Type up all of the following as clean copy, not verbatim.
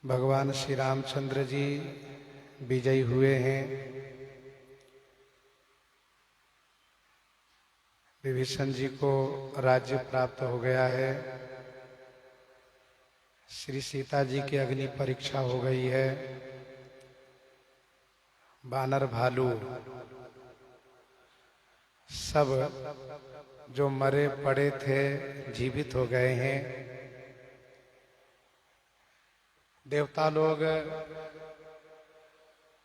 भगवान श्री रामचंद्र जी विजयी हुए हैं। विभीषण जी को राज्य प्राप्त हो गया है। श्री सीता जी की अग्नि परीक्षा हो गई है। बानर भालू सब जो मरे पड़े थे जीवित हो गए हैं। देवता लोग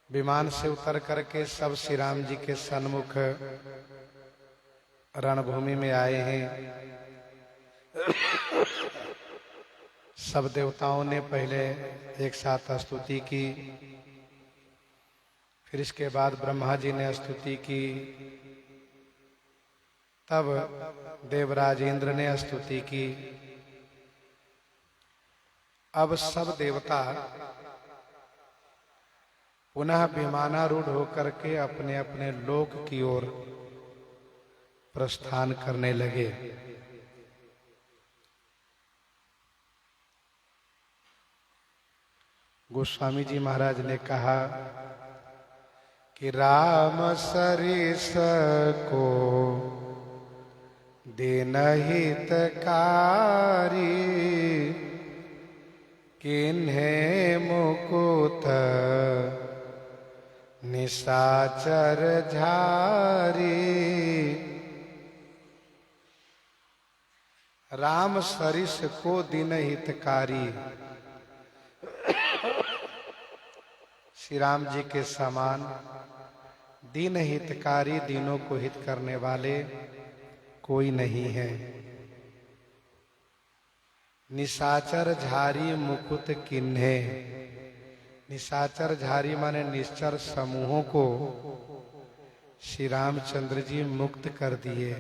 विमान से उतर करके सब श्री राम जी के सन्मुख रणभूमि में आए हैं। सब देवताओं ने पहले एक साथ स्तुति की, फिर इसके बाद ब्रह्मा जी ने स्तुति की, तब देवराज इंद्र ने स्तुति की। अब सब देवता पुनः विमानारूढ़ होकर के अपने अपने लोक की ओर प्रस्थान करने लगे। गोस्वामी जी महाराज ने कहा कि राम सरिस को दीन हितकारी, किन्हें मुकुत निशाचर झारी। राम सरिस को दीन हितकारी, श्री राम जी के समान दीन हितकारी, दीनों को हित करने वाले कोई नहीं है। निशाचर झारी मुकुत किन्हे, निशाचर झारी माने निश्चर समूहों को श्री रामचंद्र जी मुक्त कर दिए।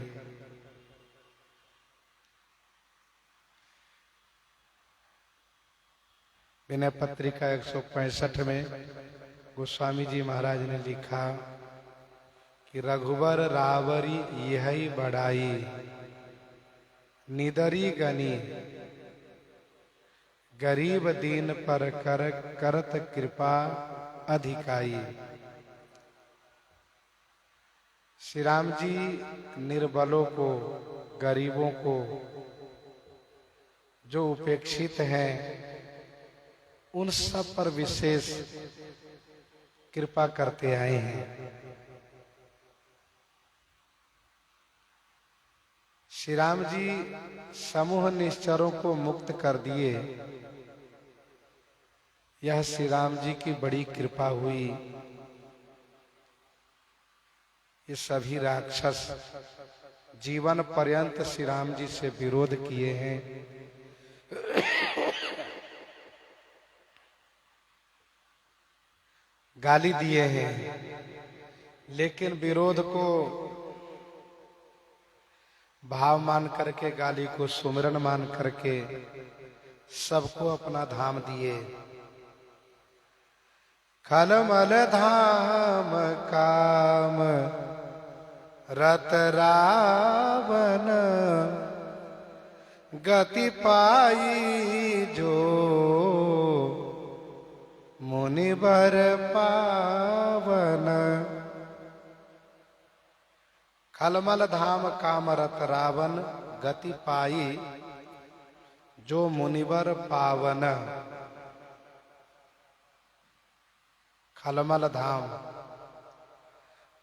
विनय पत्रिका 165 में गोस्वामी जी महाराज ने लिखा कि रघुवर रावरी यही बढ़ाई, निदरी गनी गरीब दीन पर करत कृपा अधिकाई। श्री राम जी निर्बलों को, गरीबों को, जो उपेक्षित हैं, उन सब पर विशेष कृपा करते आए हैं। श्री राम जी समूह निश्चरों को मुक्त कर दिए। यह श्री राम जी की बड़ी कृपा हुई। ये सभी राक्षस जीवन पर्यंत श्री राम जी से विरोध किए हैं। गाली दिए हैं, लेकिन विरोध को भाव मान करके, गाली को सुमिरन मान करके सबको अपना धाम दिए। खलमल धाम काम रत रावण, गति पाई जो मुनिवर पावन। खलमल धाम काम रत रावण, गति पाई जो मुनिवर पावन। खलमल धाम,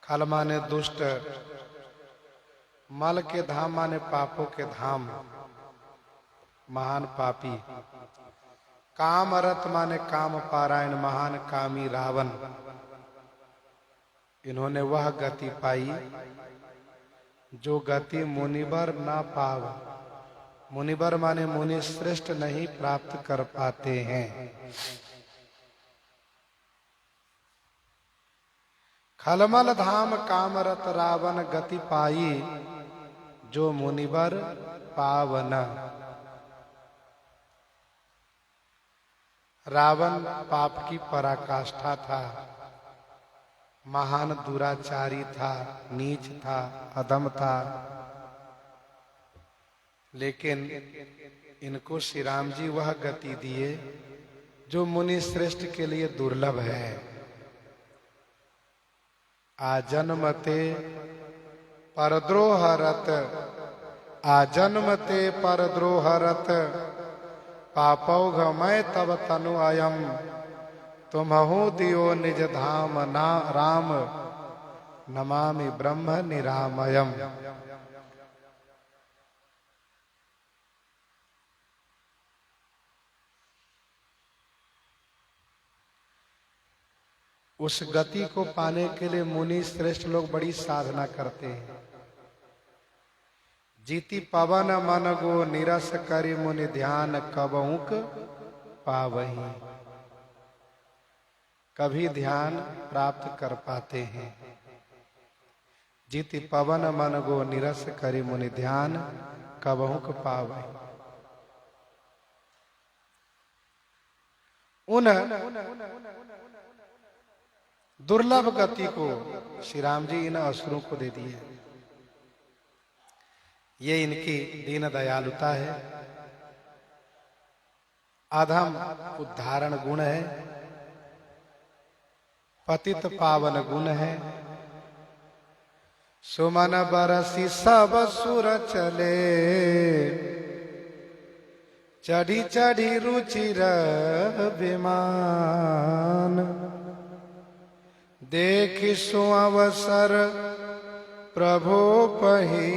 खल माने दुष्ट, मल के धाम माने पापों के धाम, महान पापी। कामरत माने काम पारायण, महान कामी रावण। इन्होंने वह गति पाई जो गति मुनिवर ना पाव। मुनिवर माने मुनि श्रेष्ठ नहीं प्राप्त कर पाते हैं। खलमल धाम कामरत रावण, गति पाई जो मुनिवर पावन। रावण पाप की पराकाष्ठा था, महान दुराचारी था, नीच था, अधम था। लेकिन इनको श्री राम जी वह गति दिए जो मुनि श्रेष्ठ के लिए दुर्लभ है। आजन्मते परद्रोहरत, आजन्मते परद्रोहरत, पापौघमय तब तनु अयम, तुम्हु दियो निज धाम ना राम, नमामि ब्रह्म निरामयम। उस गति को पाने के लिए मुनि श्रेष्ठ लोग बड़ी साधना करते हैं। जीति पवन मन गो निरस करि मुनि ध्यान, कबहुक पावही। कभी ध्यान प्राप्त कर पाते हैं। जीति पवन मन गो निरस करि मुनि ध्यान, कबहुक पावही। उन दुर्लभ गति को श्री राम जी इन असुरों को दे दिए। ये इनकी दीन दयालुता है, अधम उद्धारण गुण है, पतित पावन गुण है। सुमन बरसी सब सुर चले, चढ़ी चढ़ी रुचिर विमान, देख सो अवसर प्रभु पही,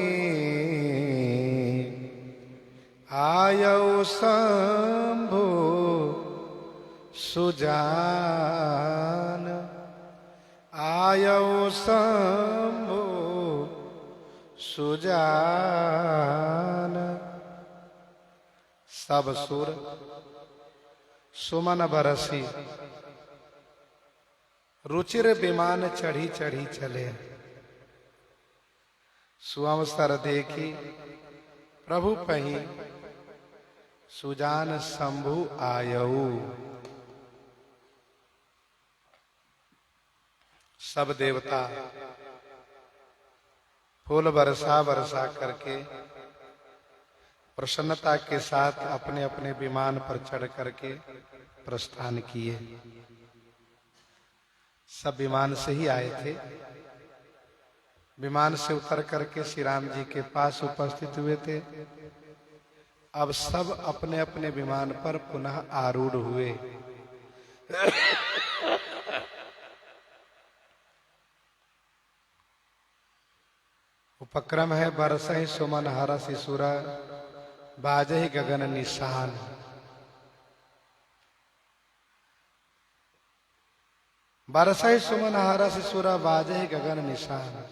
आयौ शंभु सुजान, आयौ शंभु सुजान। सब सुर सुमन बरसी, रुचिर विमान चढ़ी चढ़ी चले, सुअवसर देखी प्रभु पही, सुजान शंभु आयऊ। सब देवता फूल बरसा बरसा करके प्रसन्नता के साथ अपने अपने विमान पर चढ़ करके प्रस्थान किए। सब विमान से ही आए थे। विमान से उतर करके श्री राम जी के पास उपस्थित हुए थे। अब सब अपने अपने विमान पर पुनः आरूढ़ हुए। उपक्रम है बरसहि सुमन हरषि सुर, बाजहि गगन निशान। बरसहि सुमन हरषि सुर, बाजहि गगन निशान,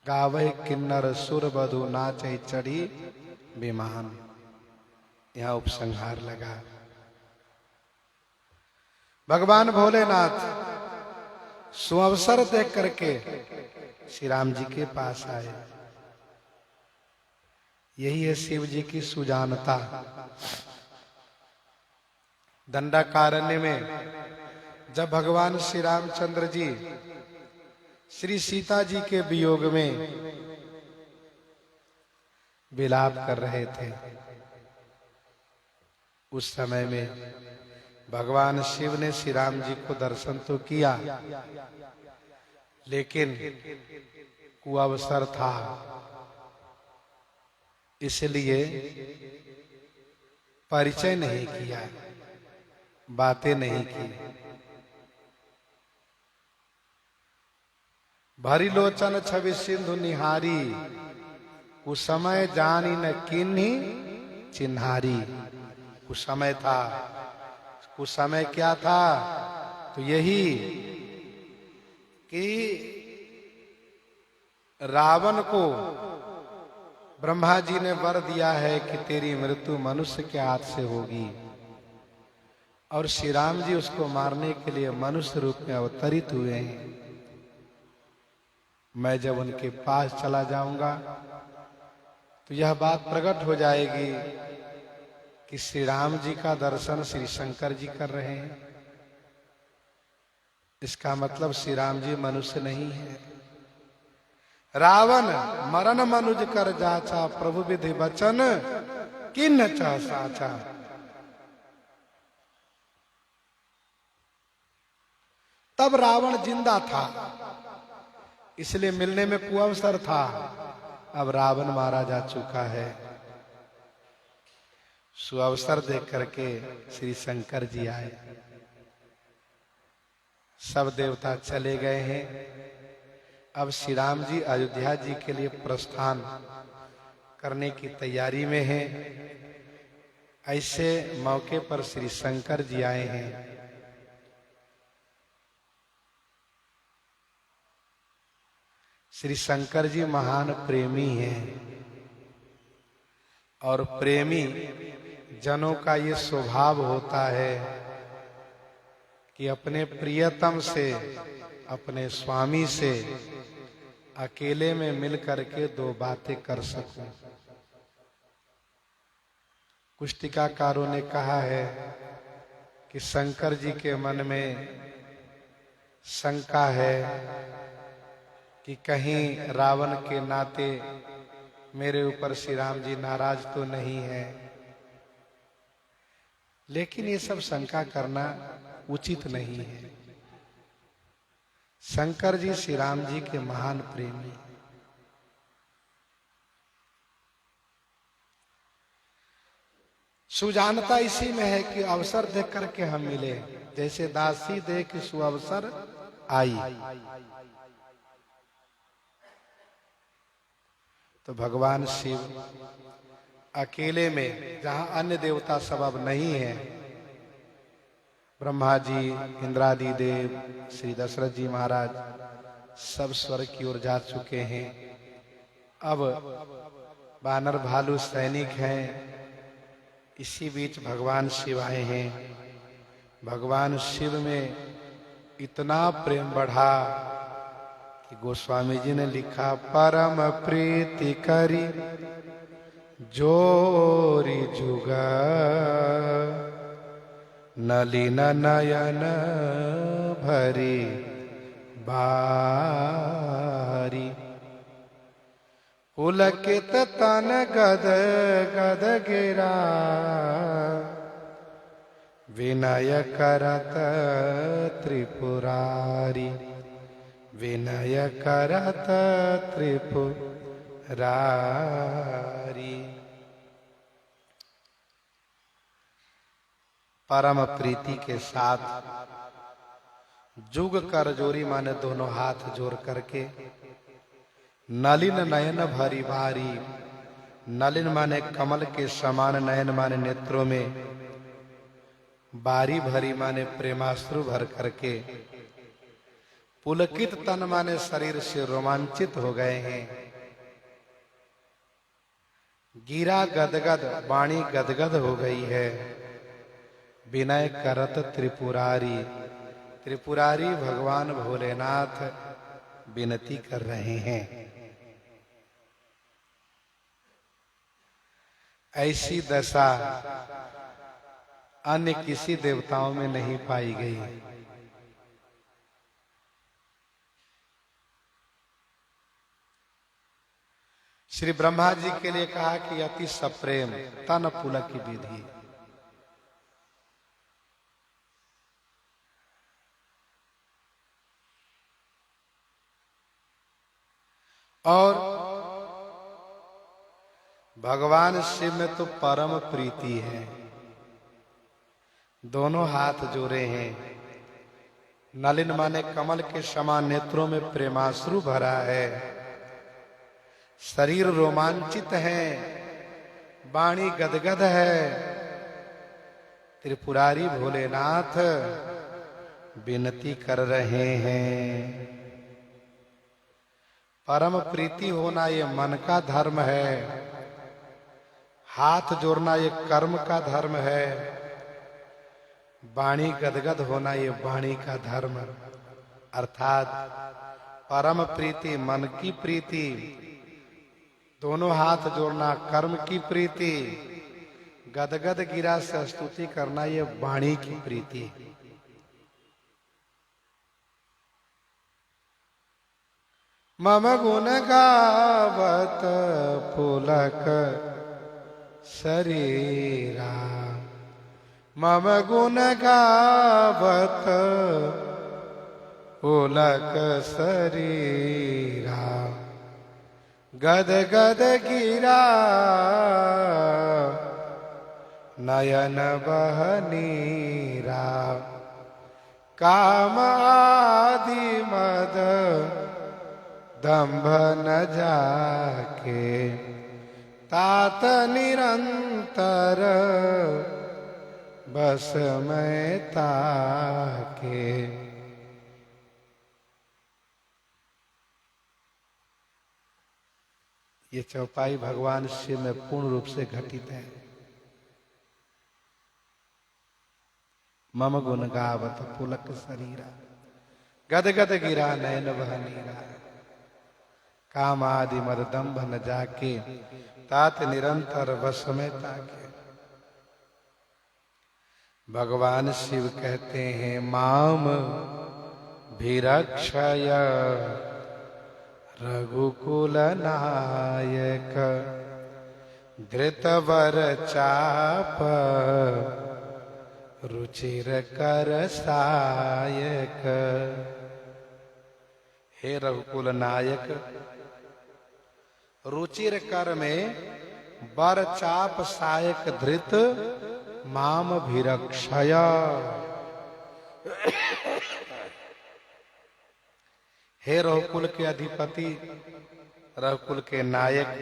गावहि किन्नर सुर बधु नाचहि चढ़ी विमान। यहाँ उपसंहार लगा। भगवान भोलेनाथ सुअवसर देख करके श्री राम जी के पास आए। यही है शिव जी की सुजानता। दंडकारण्य में जब भगवान श्री रामचंद्र जी श्री सीता जी के वियोग में विलाप कर रहे थे, उस समय में भगवान शिव ने श्री राम जी को दर्शन तो किया, लेकिन कुअवसर था, इसलिए परिचय नहीं किया, बातें नहीं की। भरी लोचन छवि सिंधु निहारी, उस समय जानी न किन्ही चिन्हारी। उस समय था, उस समय क्या था? तो यही कि रावण को ब्रह्मा जी ने वर दिया है कि तेरी मृत्यु मनुष्य के हाथ से होगी, और श्री राम जी उसको मारने के लिए मनुष्य रूप में अवतरित हुए हैं। मैं जब उनके पास चला जाऊंगा तो यह बात प्रकट हो जाएगी कि श्री राम जी का दर्शन श्री शंकर जी कर रहे हैं। इसका मतलब श्री राम जी मनुष्य नहीं है। रावण मरण मनुज कर जाचा, प्रभु विधि वचन किन चा साचा। तब रावण जिंदा था, इसलिए मिलने में कुअवसर था। अब रावण मारा जा चुका है। सुअवसर देख करके श्री शंकर जी आए। सब देवता चले गए हैं। अब श्री राम जी अयोध्या जी के लिए प्रस्थान करने की तैयारी में हैं। ऐसे मौके पर श्री शंकर जी आए हैं। श्री शंकर जी महान प्रेमी हैं और प्रेमी जनों का ये स्वभाव होता है कि अपने प्रियतम से, अपने स्वामी से अकेले में मिल करके दो बातें कर सकूं। कुछ टीकाकारों ने कहा है कि शंकर जी के मन में शंका है कि कहीं रावण के नाते मेरे ऊपर श्री राम जी नाराज तो नहीं है। लेकिन ये सब शंका करना उचित नहीं है। शंकर जी श्री राम जी के महान प्रेमी। सुजानता इसी में है कि अवसर देख करके हम मिले, जैसे दासी देख सुअवसर आई। तो भगवान शिव अकेले में, जहां अन्य देवता सब अब नहीं है, ब्रह्मा जी, इंद्रादि देव, श्री दशरथ जी महाराज सब स्वर्ग की ओर जा चुके हैं। अब बानर भालू सैनिक हैं। इसी बीच भगवान शिव आए हैं। भगवान शिव में इतना प्रेम बढ़ा कि गोस्वामी जी ने लिखा, परम प्रीति करी जोरी जुगा, नलिन नयन भरी बारी, पुलकित तन गद गद गिरा, विनय करत त्रिपुरारी, विनय करत त्रिपुरारी। परम प्रीति के साथ जुग कर जोरी माने दोनों हाथ जोड़ करके, नलिन नयन भरी भारी, नलिन माने कमल के समान, नयन माने नेत्रों में, बारी भरी माने प्रेमाश्रु भर करके, पुलकित तन माने शरीर से रोमांचित हो गए हैं। गिरा गदगद, वाणी गदगद हो गई है। विनय करत त्रिपुरारी, त्रिपुरारी भगवान भोलेनाथ विनती कर रहे हैं। ऐसी दशा अन्य किसी देवताओं में नहीं पाई गई। श्री ब्रह्मा जी के लिए कहा कि अति सप्रेम तन पुलक की विधि। और भगवान शिव में तो परम प्रीति है। दोनों हाथ जोड़े हैं। नलिन माने कमल के समान, नेत्रों में प्रेमाश्रु भरा है। शरीर रोमांचित है, वाणी गदगद है। त्रिपुरारी भोलेनाथ विनती कर रहे हैं। परम प्रीति होना ये मन का धर्म है। हाथ जोड़ना ये कर्म का धर्म है। वाणी गदगद होना ये वाणी का धर्म, अर्थात परम प्रीति मन की प्रीति, दोनों हाथ जोड़ना कर्म की प्रीति, गदगद गिरा से स्तुति करना ये वाणी की प्रीति। मम गुण गावत पुलक शरीरा, मम गुण गावत पुलक शरीरा गद गद गिरा नयन बहनीरा काम आदि मद दंभ न जाके तात निरंतर बस में ताके। ये चौपाई भगवान शिव में पूर्ण रूप से घटित है। मम गुण गावत पुलक शरीरा गद गद गिरा नयन बहनीरा काम आदि मद दंभ न जाके तात निरंतर बस में ताके। भगवान शिव कहते हैं माम भीरक्षय रघुकुल नायक धृतवर चाप रुचिर कर सायक। हे रघुकुल नायक, रुचिर कर में बर चाप सायक धृत माम भीरक्षय। हे रघुकुल के अधिपति, रघुकुल के नायक,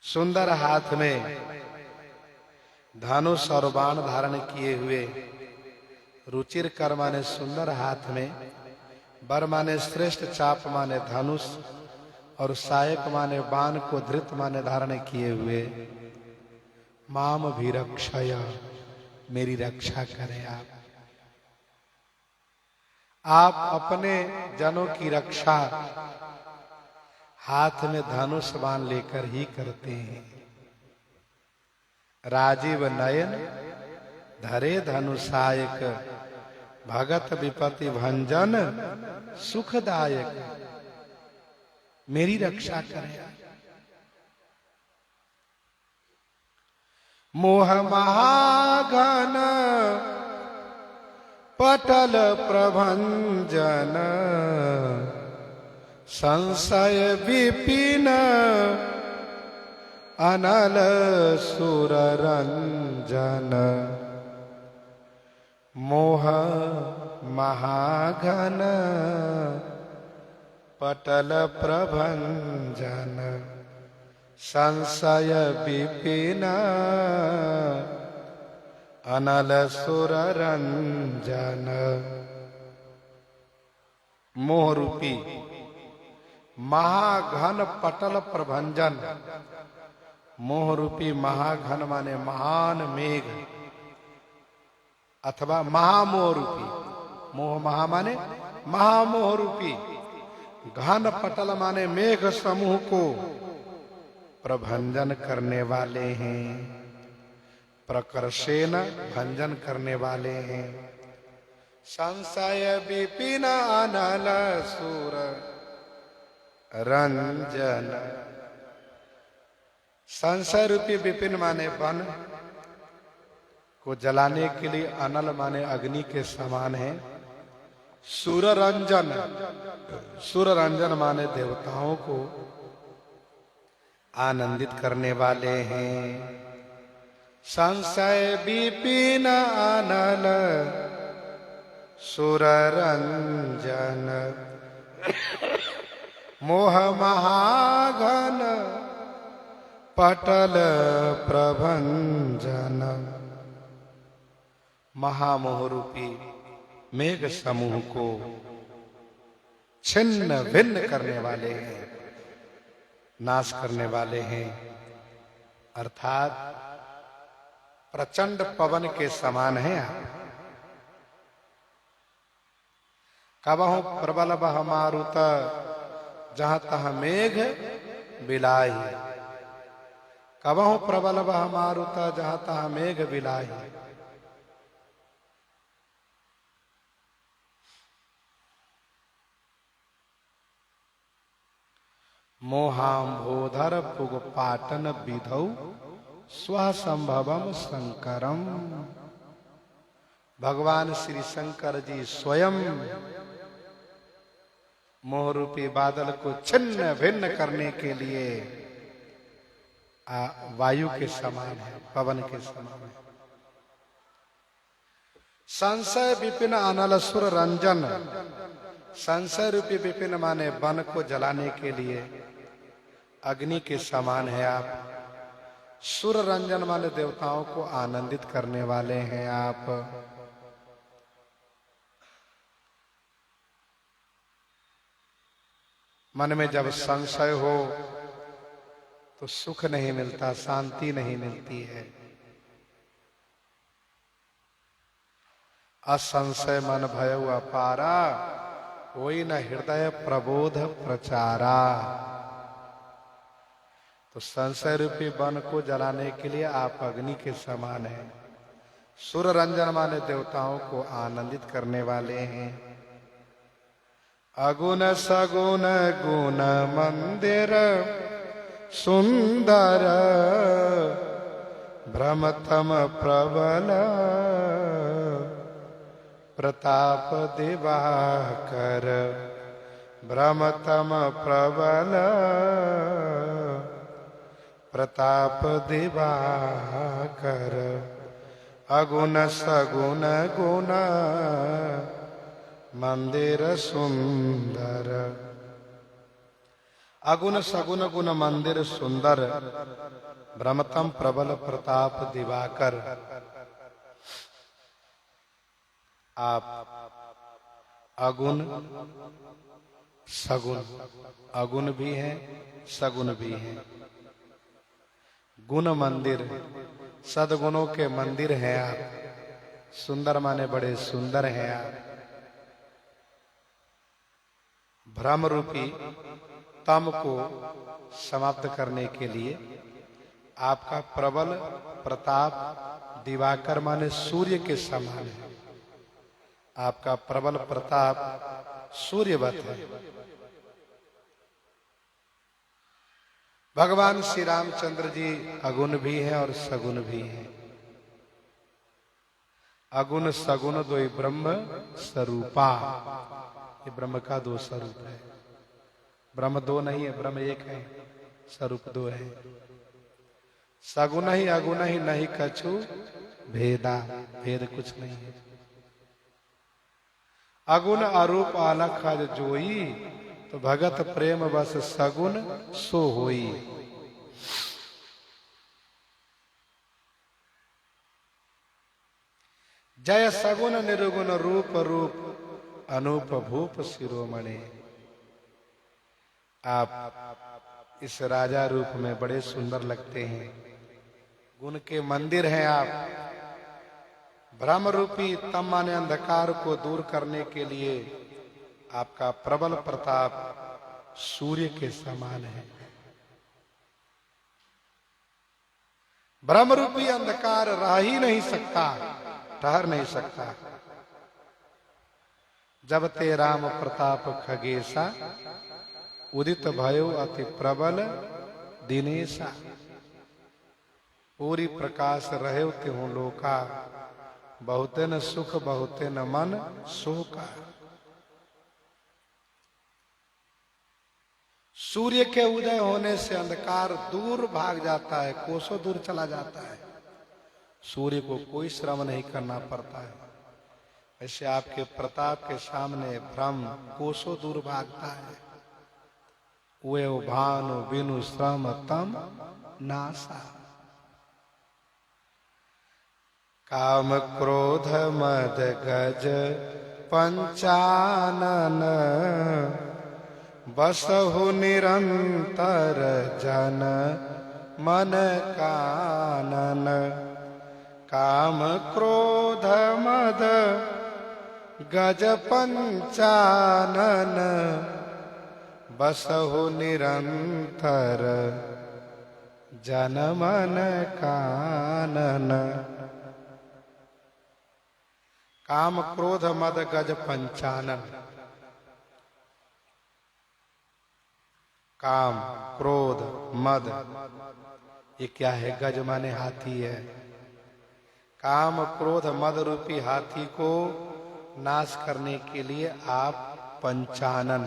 सुंदर हाथ में धनुष और बाण धारण किए हुए, रुचिर कर माने सुंदर हाथ में, बर माने श्रेष्ठ, चाप माने धनुष और सायक माने बाण को धृत माने धारण किए हुए, माम भीरक्षय, मेरी रक्षा करें आप अपने जनों की रक्षा हाथ में धनुष बाण लेकर ही करते हैं। राजीव नयन धरे धनुषायक भगत विपत्ति भंजन सुखदायक, मेरी रक्षा करें। मोह महाघन पटल प्रभंजन संशय विपिन अनल सुर रंजन। मोह महाघन पटल प्रभंजन संशय विपिन अनल सुर रंजन। मोह रूपी महाघन पटल प्रभंजन, मोह रूपी महाघन माने महान मेघ अथवा महामोह रूपी, मोह महा माने महामोह रूपी, घन पटल माने मेघ समूह को प्रभंजन करने वाले हैं, प्रकर्षेण भंजन करने वाले हैं। संशय विपिन अनल सुर रंजन। संशय रूपी विपिन माने वन को जलाने के लिए, अनल माने अग्नि के समान है। सुर रंजन, सुर रंजन माने देवताओं को आनंदित करने वाले हैं। संशय विपिन अनल सुर रंजन। मोह महाघन पटल प्रभंजन। महामोह रूपी मेघ समूह को छिन्न भिन्न करने वाले हैं, नाश करने वाले हैं, अर्थात प्रचंड पवन के समान है आप। कबहु प्रबल बह मारुत जहां तह मेघ बिलाई। कबहु प्रबल बह मारुत जहां तह मेघ बिलाई। मोहाम्भोधर पुग पाटन विधौ स्व संभवम शंकरम। भगवान श्री शंकर जी स्वयं मोह रूपी बादल को छिन्न भिन्न करने के लिए वायु के समान है, पवन के समान है। संशय विपिन अनल सुर रंजन, संशय रूपी विपिन माने वन को जलाने के लिए अग्नि के समान है आप। सुर रंजन माने देवताओं को आनंदित करने वाले हैं आप। मन में जब संशय हो तो सुख नहीं मिलता, शांति नहीं मिलती है। असंशय मन भयउ अपारा, होई न हृदय प्रबोध प्रचारा। तो संशय रूपी वन को जलाने के लिए आप अग्नि के समान हैं। सुर रंजन माने देवताओं को आनंदित करने वाले हैं। अगुण सगुण गुण मंदिर सुंदर, भ्रमतम प्रबल प्रताप दिवाकर। भ्रमतम प्रबल प्रताप दिवाकर। अगुण सगुण गुण मंदिर सुंदर। अगुण सगुण गुण मंदिर सुंदर, भ्रमतम प्रबल प्रताप दिवाकर। आप अगुण सगुण, अगुण भी हैं सगुण भी हैं। गुण मंदिर, सदगुणों के मंदिर हैं आप। सुंदर माने बड़े सुंदर हैं आप। भ्रम रूपी तम को समाप्त करने के लिए आपका प्रबल प्रताप दिवाकर माने सूर्य के समान है। आपका प्रबल प्रताप सूर्यवत है। भगवान श्री रामचंद्र जी अगुण भी हैं और सगुण भी हैं। अगुण सगुण दो ब्रह्म स्वरूपा, ये ब्रह्म का दो स्वरूप है। ब्रह्म दो नहीं है, ब्रह्म एक है, स्वरूप दो है। सगुण ही अगुण ही नहीं कछु भेदा, भेद कुछ नहीं है। अगुण अरूप अलख जोई, तो भगत प्रेम बस सगुण सो होई। जय सगुण निर्गुण रूप रूप अनूप भूप शिरोमणि। आप इस राजा रूप में बड़े सुंदर लगते हैं। गुण के मंदिर हैं आप। भ्रम रूपी तम माने अंधकार को दूर करने के लिए आपका प्रबल प्रताप सूर्य के समान है। भ्रम रूपी अंधकार रह ही नहीं सकता, ठहर नहीं सकता। जब ते राम प्रताप खगेशा, उदित भयो अति प्रबल दिनेशा। पूरी प्रकाश रहे त्यों लोका, बहुते न सुख बहुते न मन शोका। सूर्य के उदय होने से अंधकार दूर भाग जाता है, कोसों दूर चला जाता है। सूर्य को कोई श्रम नहीं करना पड़ता है। ऐसे आपके प्रताप के सामने भ्रम कोसों दूर भागता है। वे भानु बिनु श्रम तम नासा। काम क्रोध मद गज पंचानन, बसहु निरंतर जन मन कानन। काम क्रोध मद गज पंचानन, बसहु निरंतर जन मन कानन। काम क्रोध मद गज पंचानन। काम क्रोध मद, ये क्या है? गज माने हाथी है, काम क्रोध मद रूपी हाथी को नाश करने के लिए आप पंचानन,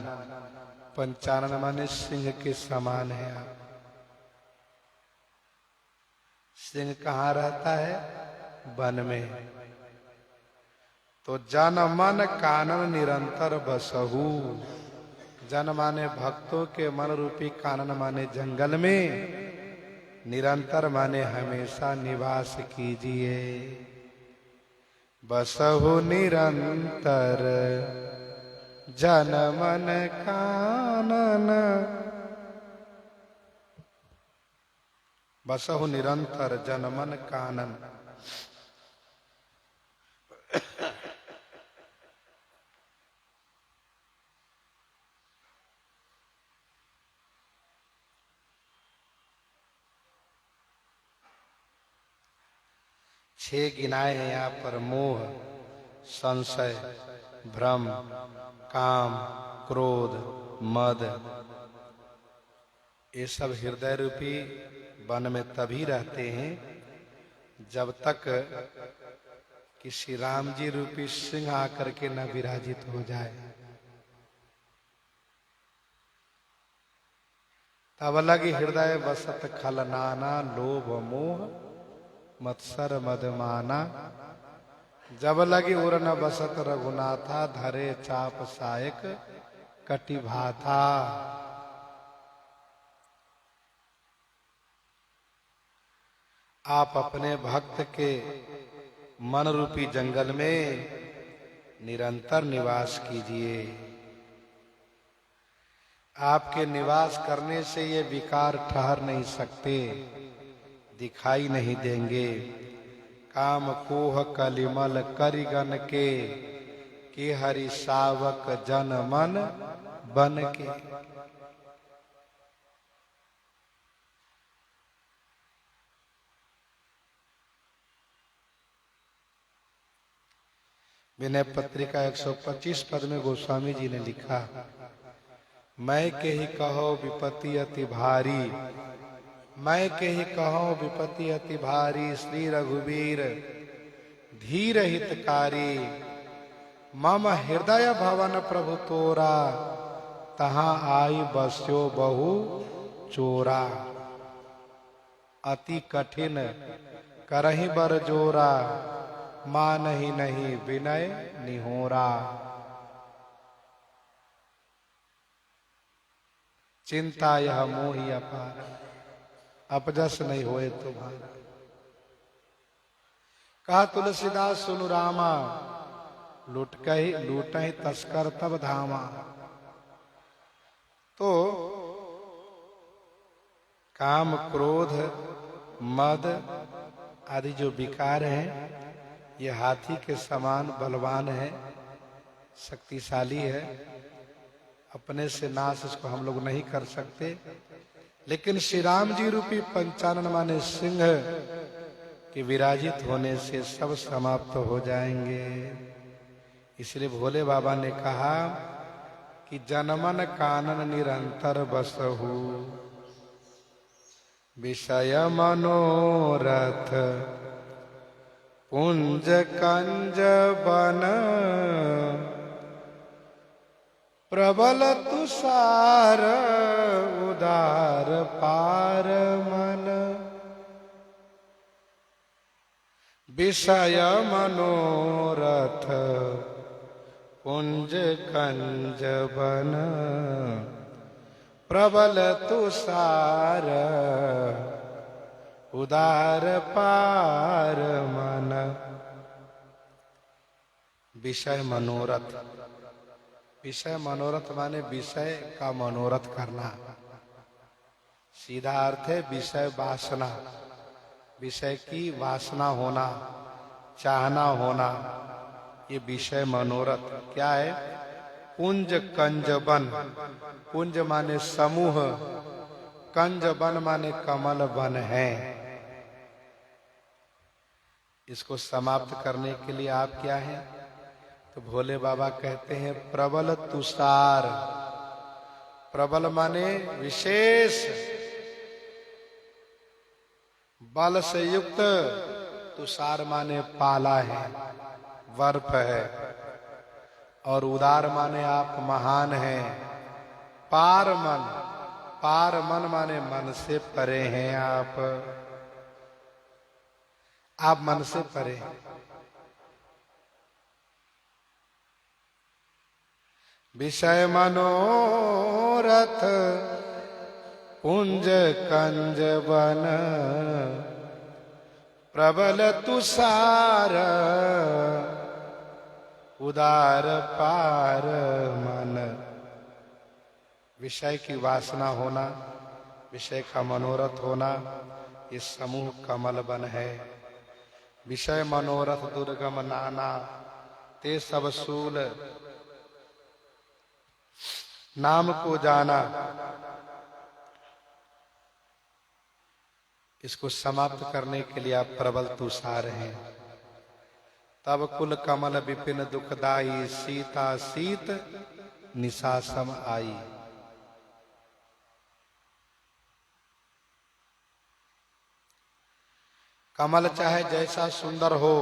पंचानन माने सिंह के समान है आप। सिंह कहाँ रहता है? वन में। तो जन मन कानन निरंतर बसहु, जन माने भक्तों के मन रूपी कानन माने जंगल में, निरंतर माने हमेशा निवास कीजिए। बसहु निरंतर जन मन कानन, बसहु निरंतर जन मन कानन। छह गिनाए हैं यहाँ पर: मोह, संशय, भ्रम, काम, क्रोध, मद। ये सब हृदय रूपी वन में तभी रहते हैं जब तक कि श्री राम जी रूपी सिंह आकर के न विराजित हो जाए। तब लगी हृदय बसत खल नाना, लोभ मोह मत्सर मदमाना। जब लगी उर न बसत रघुनाथा, धरे चाप सायक कटि भाथा। आप अपने भक्त के मन रूपी जंगल में निरंतर निवास कीजिए। आपके निवास करने से ये विकार ठहर नहीं सकते, दिखाई नहीं देंगे। काम कोह कलिमल करिगन के हरि सावक जन मन बन के। विनय पत्रिका 125 पद में गोस्वामी जी ने लिखा: मैं के ही कहो विपत्ति अति भारी, मैं के ही कहो विपत्ति अति भारी। श्री रघुवीर धीर हितकारी, मम हृदय भवन प्रभु तोरा। तहाँ आई बस्यो बहु चोरा, अति कठिन करहि बर जोरा। मान ही नहीं विनय निहोरा, चिंता यह मोहि अपार। अपजस नहीं होए तुम्हारा। कहा तुलसीदास सुनु रामा, लूट ही तस्कर तब धामा। तो काम क्रोध मद आदि जो विकार हैं, ये हाथी के समान बलवान है, शक्तिशाली है। अपने से नाश इसको हम लोग नहीं कर सकते, लेकिन श्री राम जी रूपी पंचानन माने सिंह के विराजित होने से सब समाप्त हो जाएंगे। इसलिए भोले बाबा ने कहा कि जनमन कानन निरंतर बसहु, विषय मनोरथ पुंज कंज बन। प्रबल तुषार उदार पार मन, विषय मनोरथ पुंज कंज बन। प्रबल तुषार उदार पार मन। विषय मनोरथ, विषय मनोरथ माने विषय का मनोरथ करना। सीधा अर्थ है विषय वासना, विषय की वासना होना, चाहना होना, ये विषय मनोरथ क्या है? पुंज कंज बन, पुंज माने समूह, कंज बन माने कमल बन है। इसको समाप्त करने के लिए आप क्या हैं? तो भोले बाबा कहते हैं प्रबल तुषार। प्रबल माने विशेष बल से युक्त, तुषार माने पाला है, बर्फ है। और उदार माने आप महान हैं। पार मन माने मन से परे हैं आप मन से परे हैं। विषय मनोरथ पुंज कंज वन, प्रबल तुषार उदार पार मन। विषय की वासना होना, विषय का मनोरथ होना, ये समूह कमल बन है। विषय मनोरथ दुर्गम नाना, ते सब सूल नाम को जाना। इसको समाप्त करने के लिए आप प्रबल तुषार हैं। तब कुल कमल विपिन दुखदाई, सीता शीत निशा सम आई। कमल चाहे जैसा सुंदर हो,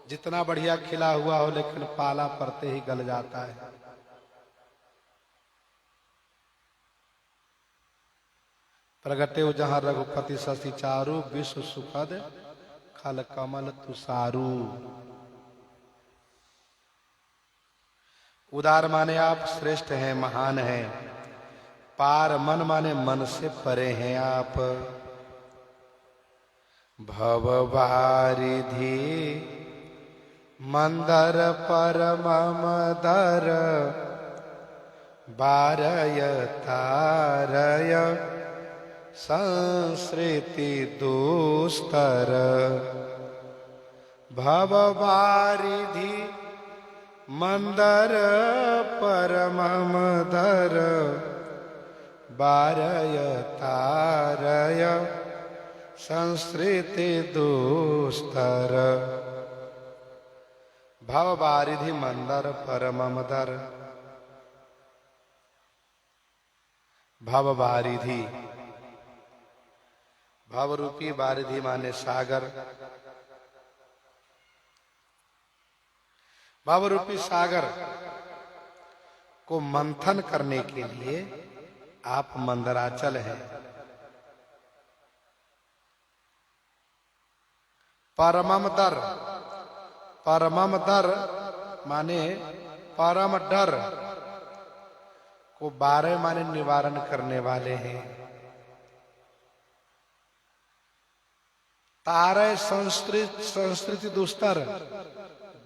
जितना बढ़िया खिला हुआ हो, लेकिन पाला पड़ते ही गल जाता है। प्रगटे जहां रघुपति शशि चारु, विश्व सुखद खल कमल तुषारु। उदार माने आप श्रेष्ठ हैं, महान हैं। पार मन माने मन से परे हैं आप। भव वारिधि मंदर परम मदर, बारय तारय संस्कृति दुस्तर। भव वारिधि मंदर परम मदर, बारय तारय संस्कृति दुस्तर। भव वारिधि मंदर परम मदर। भव वारिधि, भव रूपी वारिधि माने सागर। भव रूपी सागर को मंथन करने के लिए आप मंदराचल हैं। परमम दर, परमम दर माने परम डर को 12 माने निवारण करने वाले हैं। तारे संस्कृति दुस्तर,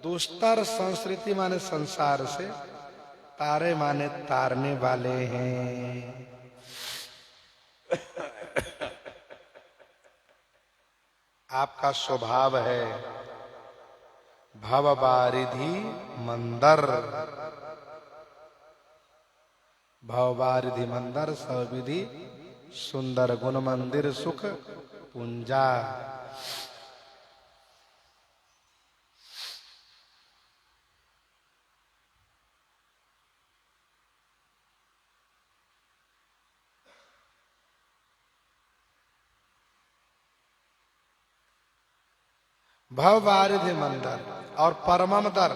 दुस्तर संस्कृति माने संसार से, तारे माने तारने वाले हैं। आपका स्वभाव है भव वारिधि मंदर। भव वारिधि मंदर सविधि सुंदर, गुण मंदिर सुख पुंजा। भव वारिधि मंदर और परमम दर।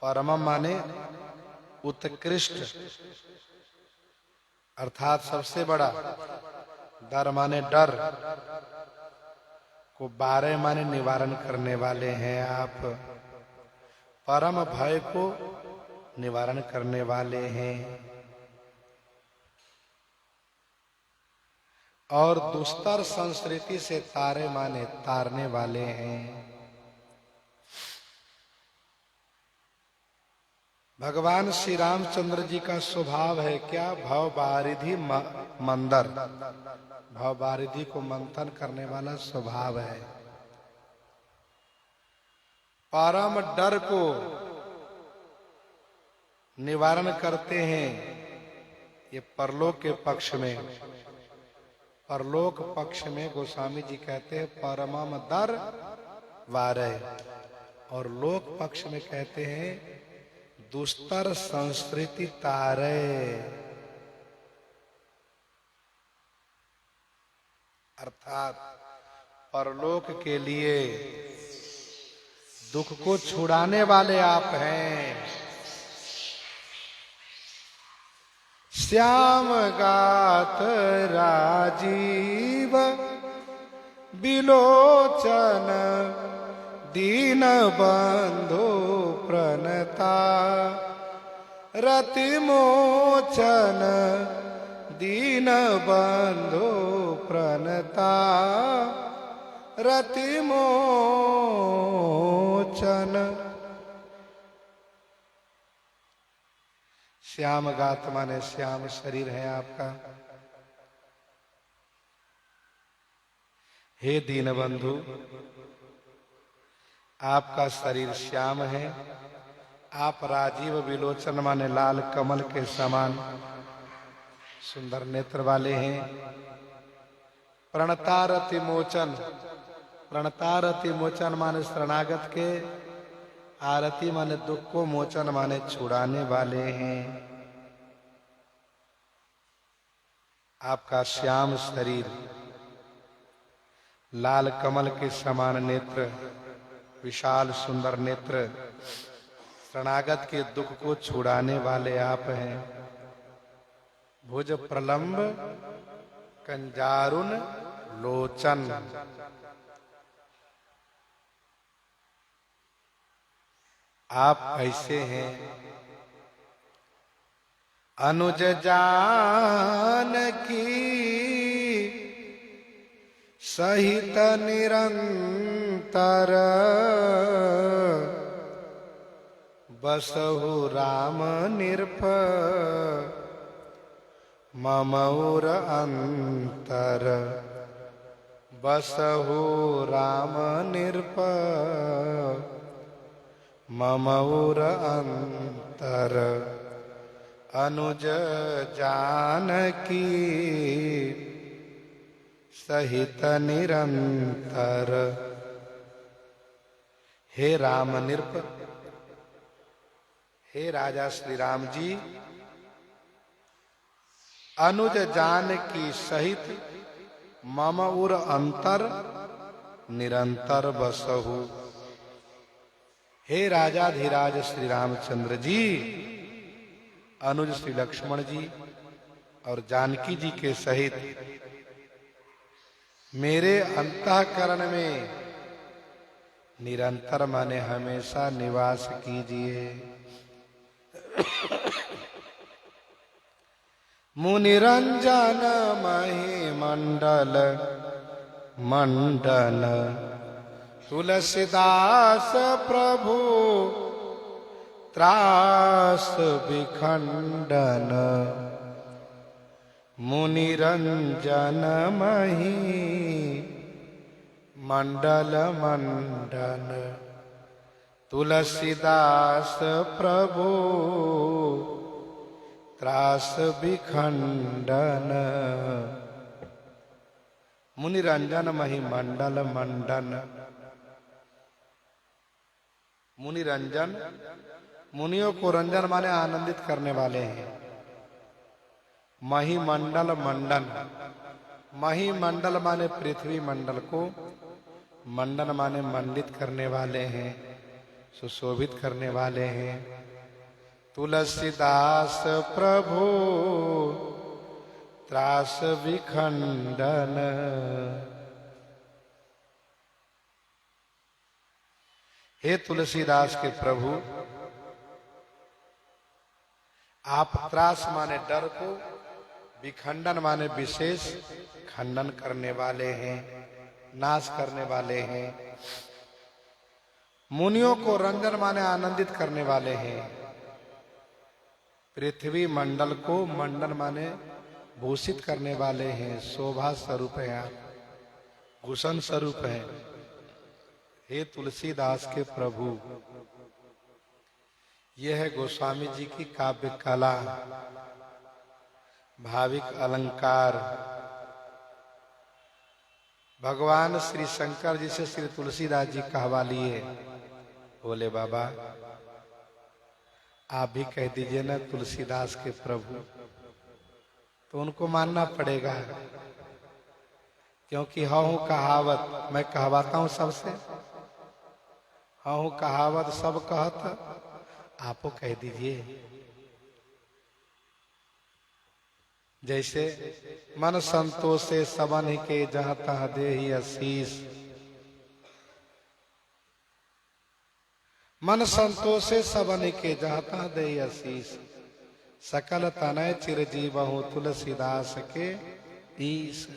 परमम माने उत्कृष्ट अर्थात सबसे बड़ा, दर माने डर को 12 माने निवारण करने वाले हैं आप। परम भय को निवारण करने वाले हैं और दुस्तर संस्कृति से तारे माने तारने वाले हैं। भगवान श्री रामचंद्र जी का स्वभाव है क्या? भव वारिधि मंदर, भव वारिधि को मंथन करने वाला स्वभाव है। परम डर को निवारण करते हैं। ये परलोक के पक्ष में, परलोक पक्ष में गोस्वामी जी कहते हैं परमम दर वारे, और लोक पक्ष में कहते हैं दुस्तर संस्कृति तारे। अर्थात परलोक के लिए दुख को छुड़ाने वाले आप हैं। श्याम गात राजीव बिलोचन दीन बंधु प्रणता रति मोचन दीन बंधु प्रणता रति मोचन। श्याम गात माने श्याम शरीर है आपका। हे दीनबंधु, आपका शरीर श्याम है। आप राजीव विलोचन माने लाल कमल के समान सुंदर नेत्र वाले हैं। प्रणतारति मोचन, प्रणतारति मोचन माने शरणागत के, आरती माने दुख को, मोचन माने छुड़ाने वाले हैं। आपका श्याम शरीर, लाल कमल के समान नेत्र, विशाल सुंदर नेत्र, शरणागत के दुख को छुड़ाने वाले आप हैं। भुज प्रलंब कंजारुन लोचन, आप ऐसे हैं। अनुज जानकी सहित निरंतर बसहु राम निरप ममौर अंतर। बसहु राम निरप ममौर अंतर। अनुज जानकी सहित निरंतर। हे राम निरप, हे राजा श्री राम जी, अनुज जानकी सहित मम उर अंतर निरंतर बसहु। हे राजाधिराज श्री रामचंद्र जी, अनुज श्री लक्ष्मण जी और जानकी जी के सहित मेरे अंतःकरण में निरंतर माने हमेशा निवास कीजिए। मुनिरंजन मही मंडल मंडन तुलसीदास प्रभु त्रास विखंडन। मुनिरंजन मही मंडल मंडन तुलसीदास प्रभु त्रास विखंडन। मुनिरंजन मही मंडल मंडन। मुनिरंजन, मुनियों को रंजन माने आनंदित करने वाले हैं। महिमंडल मंडन, महिमंडल माने पृथ्वी मंडल को, मंडन माने मंडित करने वाले हैं, सुशोभित करने वाले हैं। तुलसीदास प्रभु त्रास विखंडन। हे तुलसीदास के प्रभु, आप त्रास माने डर को, विखंडन माने विशेष खंडन करने वाले हैं, नाश करने वाले हैं। मुनियों को रंजन माने आनंदित करने वाले हैं। पृथ्वी मंडल को मंडन माने भूषित करने वाले हैं, शोभा स्वरूप है आप, भूषण स्वरूप है। हे तुलसीदास के प्रभु, यह है गोस्वामी जी की काव्य कला, भाविक अलंकार। भगवान श्री शंकर जी से श्री तुलसीदास जी कहवा लिए, बोले बाबा आप भी कह दीजिए ना तुलसीदास के प्रभु, तो उनको मानना पड़ेगा। क्योंकि हूँ कहावत, मैं कहवाता हूं सबसे, हूँ कहावत सब कहत, आपो कह दीजिए। जैसे मन संतोषे सबन के जहाँ तहाँ देहि आशीष, मन संतोषे सबन के जहाँ तहाँ देहि आशीष, सकल तनय चिरजीवहु तुलसीदास के ईश।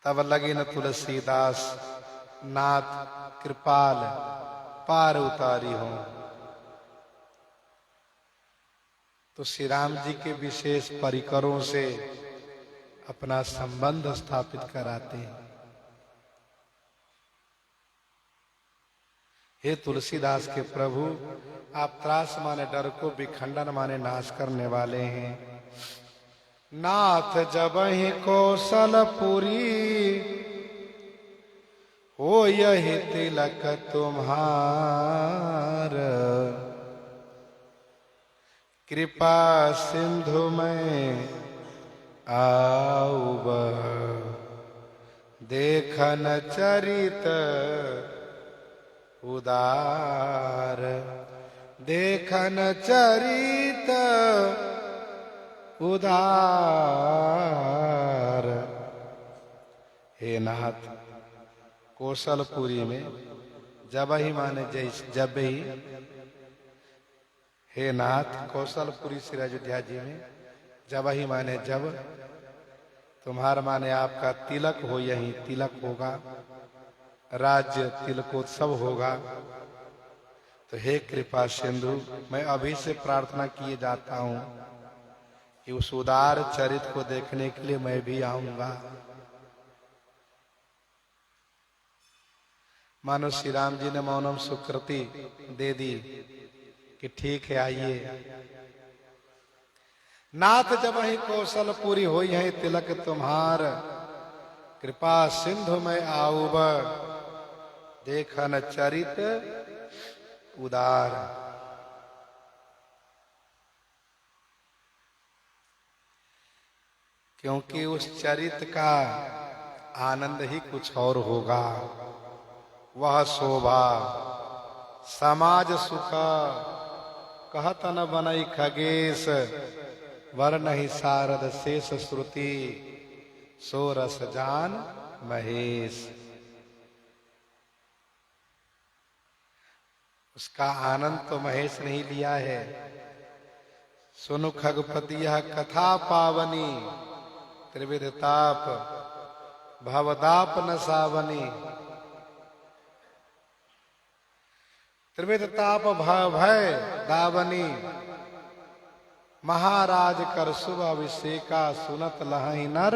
तब लगे न तुलसीदास नाथ कृपाल पार उतारी हो। तो श्री राम जी के विशेष परिकरों से अपना संबंध स्थापित कराते हैं। हे तुलसीदास के प्रभु, आप त्रास माने डर को, विखंडन माने नाश करने वाले हैं। नाथ जबहि कौशलपुरी, हो यही तिलक तुम्हार। कृपा सिंधु में आऊब, देखन चरित उदार। देखन चरित उदार। हे नाथ, कौशलपुरी में जब ही माने जैसे जब ही, हे नाथ कौशलपुरी श्री अयोध्या जी में जब ही माने जब, तुम्हार माने आपका तिलक हो, यही तिलक होगा, राज्य तिलकोत्सव होगा। तो हे कृपा सिंधु, मैं अभी से प्रार्थना किए जाता हूं कि उस उदार चरित्र को देखने के लिए मैं भी आऊंगा। मानो श्री राम जी ने मौनम सुकृति दे दी कि ठीक है आइए। नाथ जब ही कौशलपुरी हो, यही तिलक तुम्हार। कृपा सिंधु में आऊब, देखन चरित उदार। क्योंकि उस चरित्र का आनंद ही कुछ और होगा। वह शोभा समाज सुख, कहत न बनई खगेश। वरनहि सारद शेष श्रुति, सो रस जान महेश। उसका आनंद तो महेश नहीं लिया है। सुनु खगपति यह कथा पावनी, त्रिविध ताप भवदाप न सावनी। त्रिविध ताप भय दावनी, महाराज कर शुभ अभिषेका। सुनत लहई नर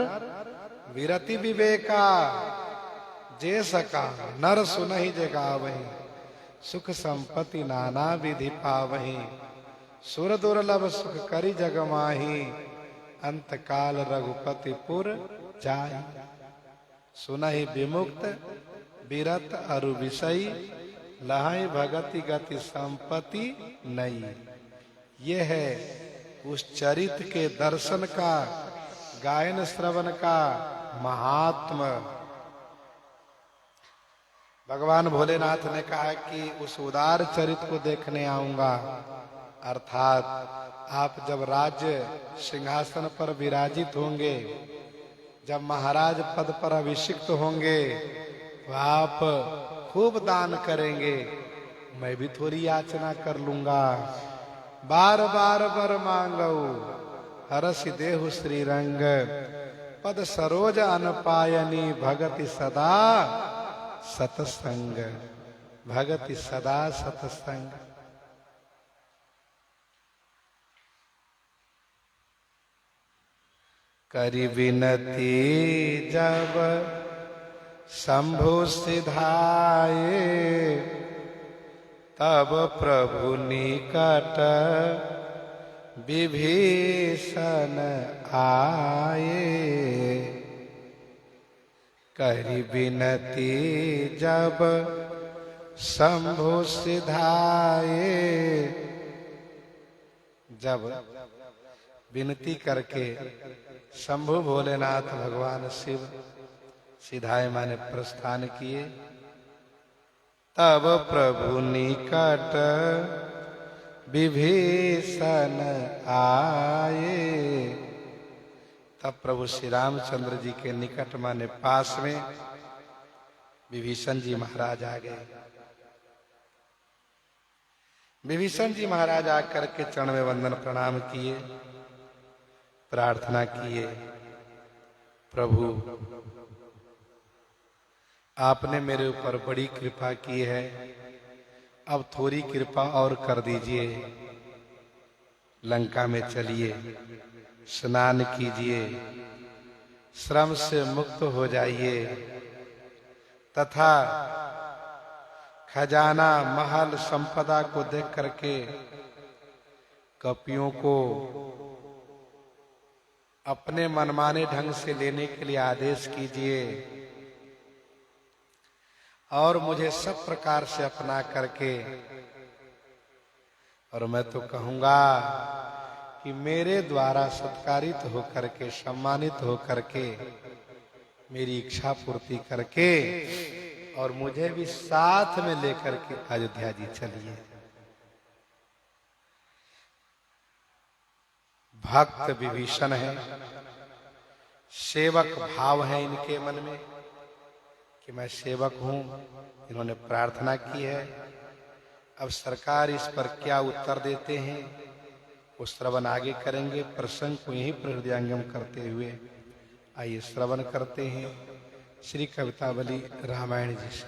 विरति विवेका। जे सका नर सुनहि जे गावहि, सुख संपत्ति नाना विधि पावहि। सुर दुर्लभ सुख करि जग माही, अंत काल रघुपतिपुर जाहि। सुनहि विमुक्त विरत अरु विषयी, लहई भगति गति संपत्ति नई। ये है उस चरित्र के दर्शन का, गायन श्रवण का महात्म। भगवान भोलेनाथ ने कहा कि उस उदार चरित्र को देखने आऊंगा। अर्थात आप जब राज्य सिंहासन पर विराजित होंगे, जब महाराज पद पर अभिषिक्त होंगे, तो आप खूब दान करेंगे, मैं भी थोड़ी याचना कर लूंगा। बार बार वर मांगऊ, हरसि देहु श्री रंग। पद सरोज अनपायनी, भगति सदा सतसंग। भगति सदा सतसंग। करि विनती जब शंभु सिधाए, तब प्रभु निकट विभीषण आए। करि विनती जब शंभु सिधाए, जब विनती करके शंभु भोलेनाथ भगवान शिव सिधाए माने प्रस्थान किए। तब प्रभु निकट विभीषण आए। तब प्रभु श्री रामचंद्र जी के निकट माने पास में विभीषण जी महाराज आ गए। विभीषण जी महाराज आकर के चरण में वंदन प्रणाम किए, प्रार्थना किए, प्रभु आपने मेरे ऊपर बड़ी कृपा की है, अब थोड़ी कृपा और कर दीजिए। लंका में चलिए, स्नान कीजिए, श्रम से मुक्त हो जाइए तथा खजाना महल संपदा को देख करके कपियों को अपने मनमाने ढंग से लेने के लिए आदेश कीजिए और मुझे सब प्रकार से अपना करके, और मैं तो कहूंगा कि मेरे द्वारा सत्कारित होकर के, सम्मानित होकर के मेरी इच्छा पूर्ति करके और मुझे भी साथ में लेकर के अयोध्या जी चलिए। भक्त विभीषण है, सेवक भाव है इनके मन में कि मैं सेवक हूं। इन्होंने प्रार्थना की है, अब सरकार इस पर क्या उत्तर देते हैं वो श्रवण आगे करेंगे। प्रसंग को यही हृदयंगम करते हुए आइए श्रवण करते हैं श्री कवितावली रामायण जी से।